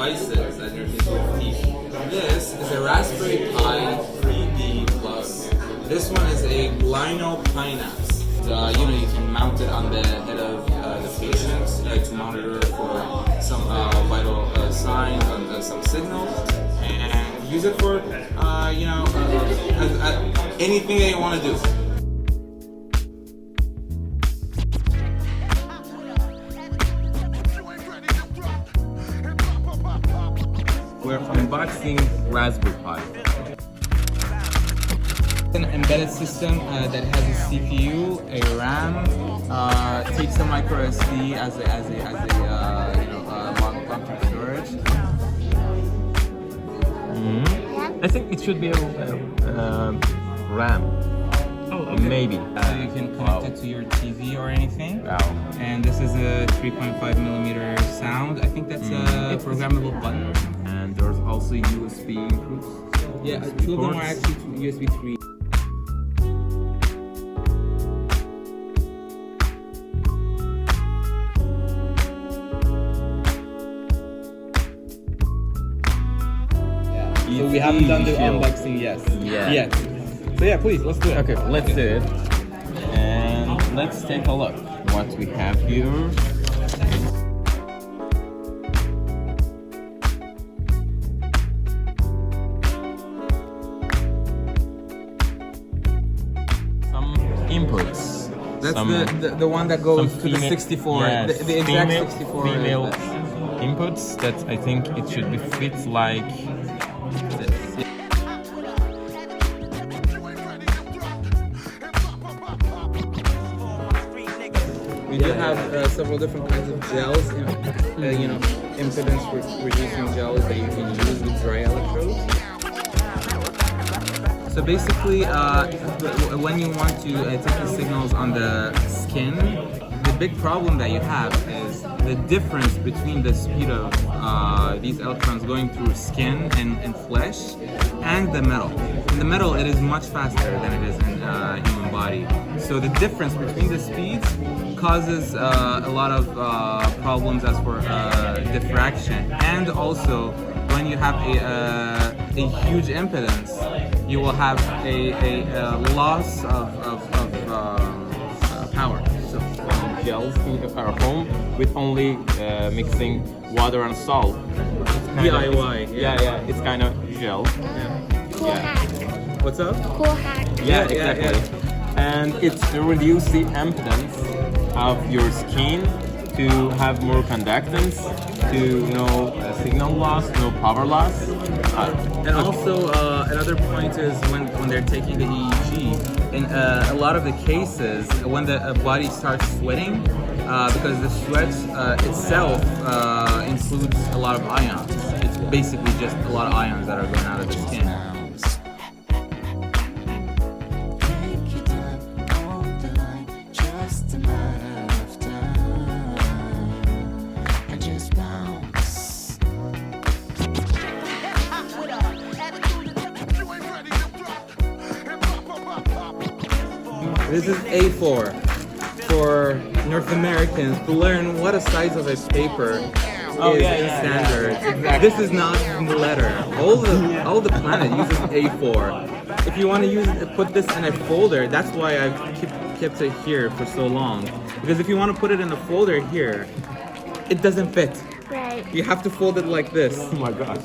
devices at NeurotechUofT. This is a Raspberry Pi 3D plug. This one is a Blino Pinaps. You can mount it on the head of the patient to monitor for some vital signs and some signals, and use it for anything that you want to do. We're unboxing Raspberry Pi. An embedded system that has a CPU, a RAM, takes a micro SD as a long-term storage. I think it should be a RAM. Oh, okay. Maybe. So you can connect it to your TV or anything. Wow. And this is a 3.5 millimeter sound. I think that's a programmable button. And there's also USB inputs. Yeah, two of them are actually USB 3. So we haven't done the unboxing yet. Yeah. So yeah, please, let's do it. Okay, let's do it. And let's take a look what we have here. Some inputs. That's the one that goes to the 64. Yes, the exact 64. Female inputs that I think it should be fit like this. We do have several different kinds of gels, impedance reducing gels that you can use with dry electrodes. So basically, when you want to take the signals on the skin, the big problem that you have is the difference between the speed of these electrons going through skin and flesh and the metal. In the metal, it is much faster than it is in human body. So the difference between the speeds causes a lot of problems as for diffraction, and also when you have a huge impedance, you will have a loss of power. So gels are home with only mixing water and salt. DIY. Yeah, it's kind of gel. Cool hack. What's up? Cool hack. Yeah, exactly. And it reduces the impedance of your skin to have more conductance, to no signal loss, no power loss. And also another point is when they're taking the EEG, in a lot of the cases, when the body starts sweating, because the sweat itself includes a lot of ions. It's basically just a lot of ions that are going out of the skin. This is A4 for North Americans to learn what a size of a paper is in standard. Exactly. This is not letter. All the planet uses A4. If you want to put this in a folder, that's why I've kept it here for so long. Because if you want to put it in a folder here, it doesn't fit. Right. You have to fold it like this. Oh my god.